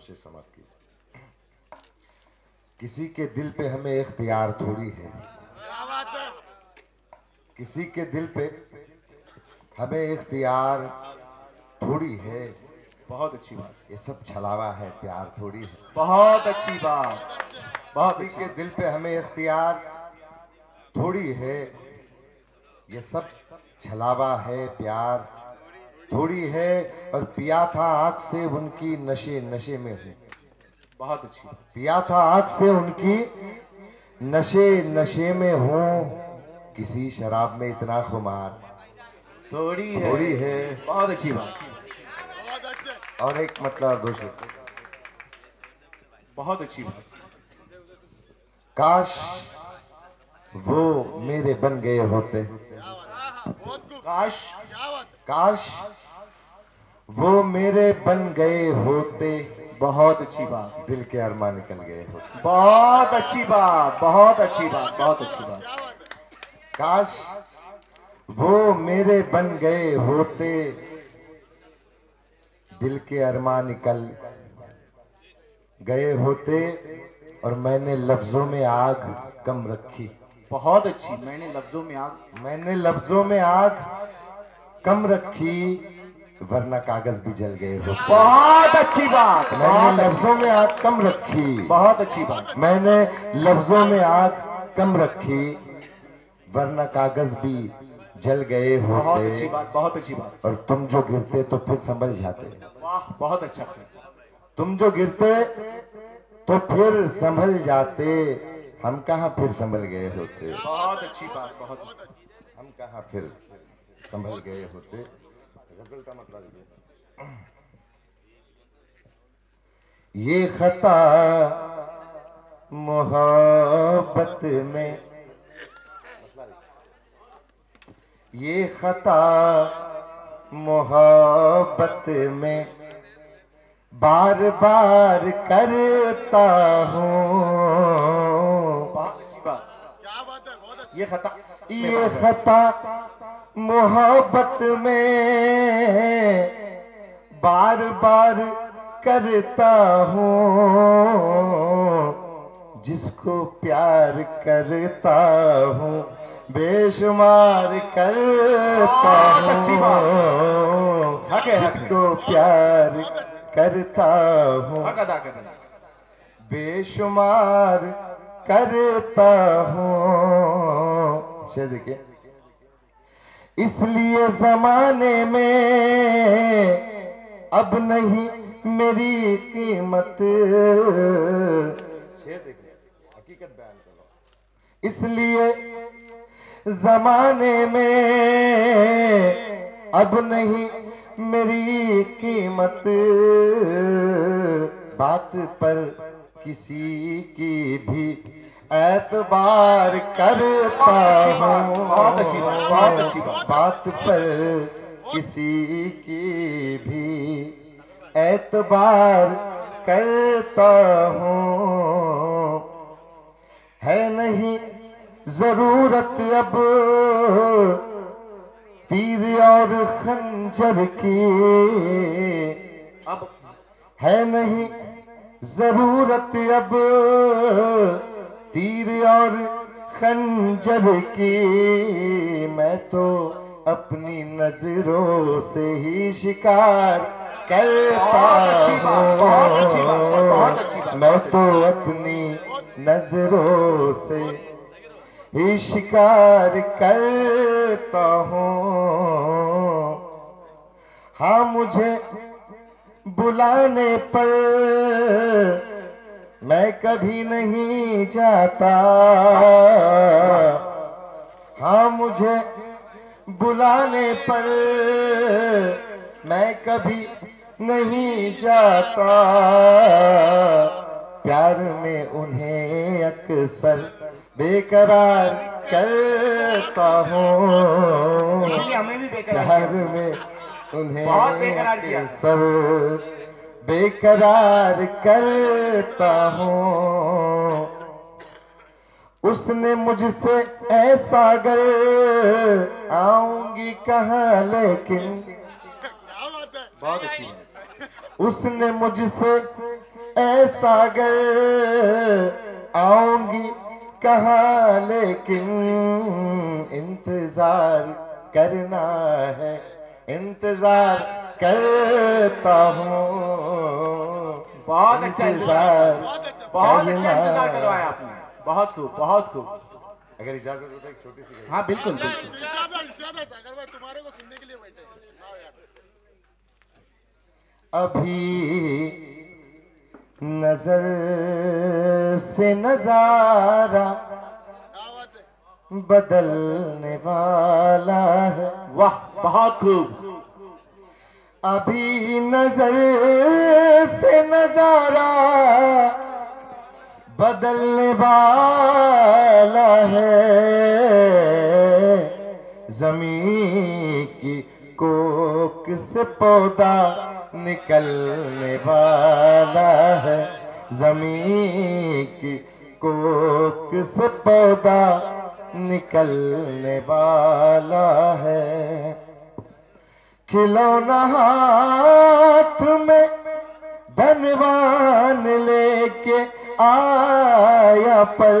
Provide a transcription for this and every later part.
से समाप्त की। किसी के दिल पे हमें इख्तियार थोड़ी है, किसी के दिल पे हमें इख्तियार थोड़ी है। बहुत अच्छी बात, ये सब छलावा है, प्यार थोड़ी है। बहुत अच्छी बात, बहुत किसी अच्छी के दिल पे हमें इख्तियार थोड़ी है, ये सब छलावा है, प्यार थोड़ी है। और पिया था आँख से उनकी नशे नशे में हूँ, बहुत अच्छी, पिया था आँख से उनकी नशे नशे में हूँ। किसी शराब में इतना खुमार थोड़ी है, बहुत अच्छी बात, और एक मतलब दूसरे, बहुत अच्छी बात। काश वो मेरे बन गए होते, काश, काश वो मेरे बन गए होते। बहुत अच्छी बात, दिल के अरमान निकल गए होते। बहुत अच्छी बात, बहुत अच्छी बात, बहुत अच्छी बात। काश वो मेरे बन गए होते, दिल के अरमान निकल गए होते। और मैंने लफ्जों में आग कम रखी, बहुत अच्छी, मैंने लफ्जों में आग, मैंने लफ्जों में आग कम रखी, वरना कागज भी जल गए होते। बहुत अच्छी बात, मैंने बहुत अच्छी, लफ्जों में आग कम रखी, बहुत अच्छी बात, मैंने लफ्जों में आग कम रखी, वरना कागज भी जल गए बहुत अच्छी होते। बात, बहुत अच्छी बात। और तुम जो गिरते तो फिर संभल जाते, वाह, बहुत अच्छा, तुम जो गिरते तो फिर संभल जाते, हम कहाँ फिर संभल गए होते, बहुत अच्छी बात, बहुत अच्छी। हम कहाँ फिर संभल गए होते। गजल का मतलब ये खता मोहब्बत में, ये खता मोहब्बत में बार बार करता हूँ। बहुत अच्छी बात, क्या बात है, बहुत अच्छी। ये खता मोहब्बत में बार बार करता हूँ, जिसको प्यार करता हूँ बेशुमार करता हूँ, जिसको प्यार करता हूँ हक अदा करना, बेशुमार करता हूँ। से देखिए, इसलिए जमाने में अब नहीं मेरी कीमत, शेर देखिए, हकीकत बयान कर रहा हूं। इसलिए जमाने में अब नहीं मेरी कीमत, बात पर किसी की भी एतबार करता हूँ। बहुत अच्छी बात, बहुत अच्छी बात। बात पर किसी की भी एतबार करता हूँ। है नहीं जरूरत अब तीर और खंजर की, अब है नहीं जरूरत अब तीर और खंजर की, मैं तो अपनी नजरों से ही शिकार करता हूँ। बहुत अच्छी बात, बहुत अच्छी बात। मैं तो अपनी नजरों से ही शिकार करता हूँ। हाँ मुझे बुलाने पर मैं कभी नहीं जाता, हाँ मुझे बुलाने पर मैं कभी नहीं जाता, प्यार में उन्हें अक्सर बेकरार करता हूँ। इसलिए हमें भी बेकरार प्यार किया। में उन्हें बहुत बेकरार किया। अक्सर बेकरार करता हूँ। उसने मुझसे ऐसा गर आऊंगी कहाँ लेकिन, बहुत अच्छी बात, उसने मुझसे ऐसा अगर आऊंगी कहाँ, लेकिन इंतजार करना है, इंतजार करता हूँ। बहुत अच्छा इंतजार, बहुत अच्छा इंतजार करवाया आपने। बहुत खूब, बहुत खूब। अगर इजाजत हो तो एक छोटी सी हाँ बिल्कुल बिल्कुल। तुम्हारे को सुनने के लिए बैठे। अभी नजर से नजारा बदलने वाला है। वाह, बहुत खूब। अभी नजर से नजारा बदलने वाला है। जमीन की कोक से पौधा निकलने वाला है। जमीन की कोक से पौधा निकलने वाला है। खिलौना हाथ में धनवान लेके आया पर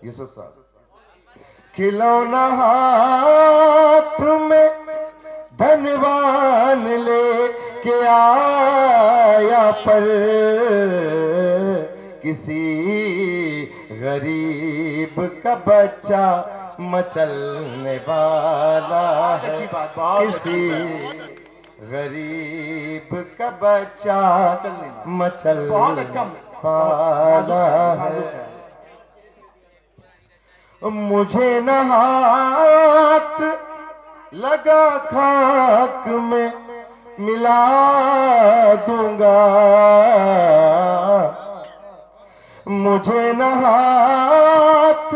यूसुफ साहब, खिलौना हाथ में धनवान लेके आया पर किसी गरीब का बच्चा मचलने वाला है। अच्छी बात, बहुत किसी गरीब का बच्चा मचल बहुत अच्छा, वाला नाजुक है। है। मुझे न हाथ लगा खाक में मिला दूंगा। मुझे न हाथ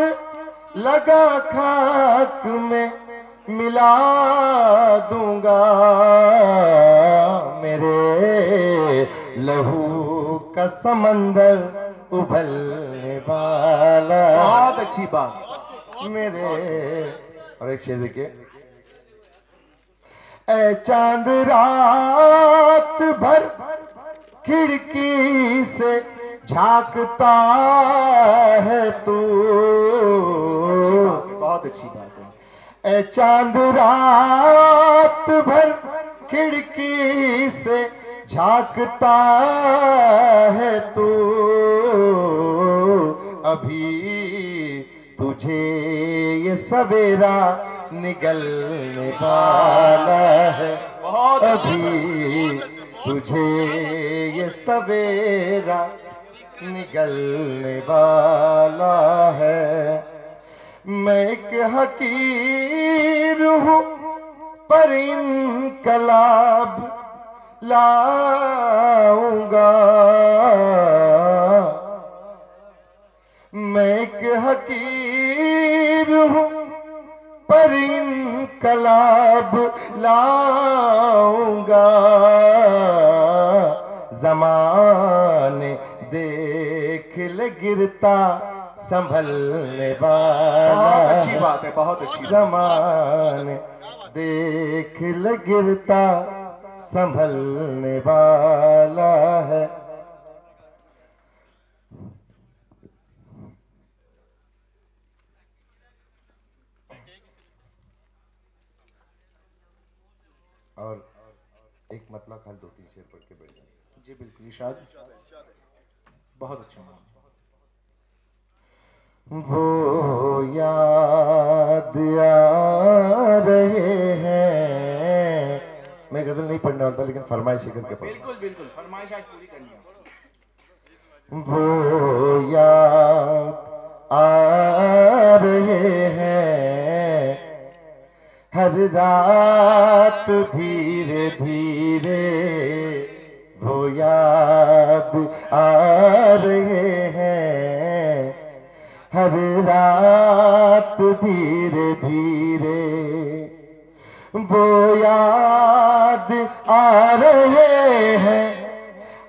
लगा खाक में मिला दूंगा। मेरे लहू का समंदर उबलने वाला। बहुत अच्छी बात। मेरे और एक शेर देखिए। ऐ चांद रात भर खिड़की से झांकता है तू। बहुत अच्छी बात है। ऐ चांद रात भर खिड़की से झांकता है तू। अभी तुझे ये सवेरा निगलने वाला है। बहुत अभी तुझे ये सवेरा निगलने वाला है। मैं एक हकीर हूँ पर इनकलाब लाऊंगा। मैं एक हकीर हूँ पर इनकलाब लाऊंगा। ज़माने देख ले गिरता संभलने वाला। बहुत अच्छी बात है, बहुत अच्छी बात। ज़माने देख ले गिरता संभलने वाला है। और एक मतलब खाली 2-3 शेर पढ़ के बैठ जाए। जी बिल्कुल इरशाद। बहुत अच्छा। वो याद आ रहे हैं। मैं गजल नहीं पढ़ने वाला था लेकिन फरमाइश करके पढ़। बिल्कुल बिल्कुल, फरमाइश आज पूरी करनी है। वो याद आ रहे हैं हर रात धीरे धीरे। वो याद आ रहे हैं हर रात धीरे धीरे। वो याद आ रहे हैं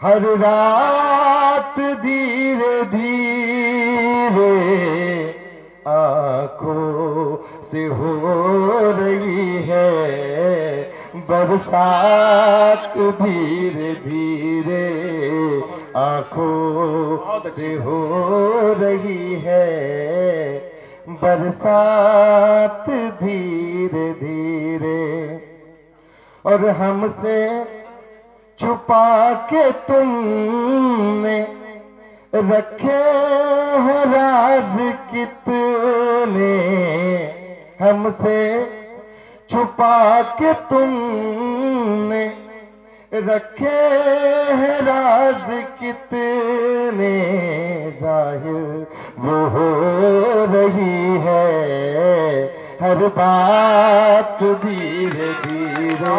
हर रात धीरे धीरे। आँखों से हो रही है बरसात धीरे धीरे आंखों से हो रही है, बरसात धीरे धीरे। और हमसे छुपा के तुमने रखे हैं राज कितने, हमसे छुपा के तुमने रखे हैं राज कितने, जाहिर वो हो रही है हर बात धीरे धीरे,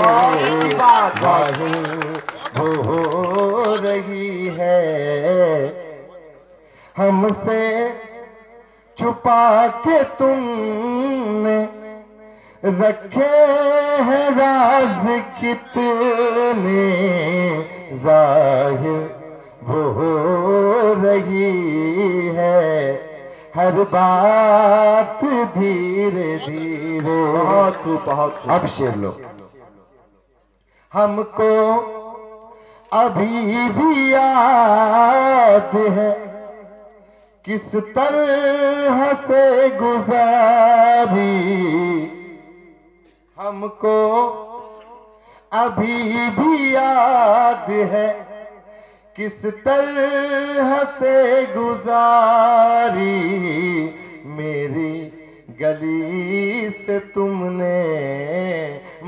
जाहिर वो हो रही है। हमसे छुपा के तुमने रखे हैं राज कितने, जाहिर वो हो रही है हर बात धीरे धीरे। बहुत अब शेर लो। हमको अभी भी याद है किस तरह से गुजारी, हमको अभी भी याद है किस तरह से गुजारी, मेरी गली से तुमने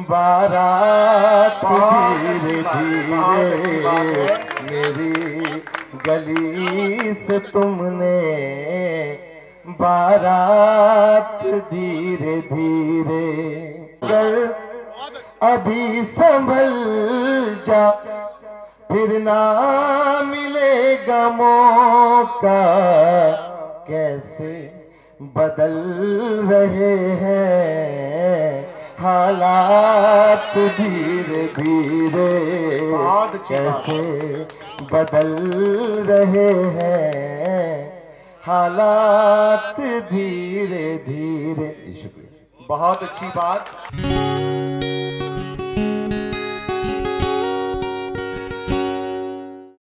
बारात धीरे धीरे, मेरी गली से तुमने बारात धीरे धीरे। अगर अभी संभल जा फिर ना मिलेगा मौका, कैसे बदल रहे हैं हालात धीरे धीरे, कैसे बदल रहे हैं हालात धीरे धीरे। शुक्रिया, बहुत अच्छी बात।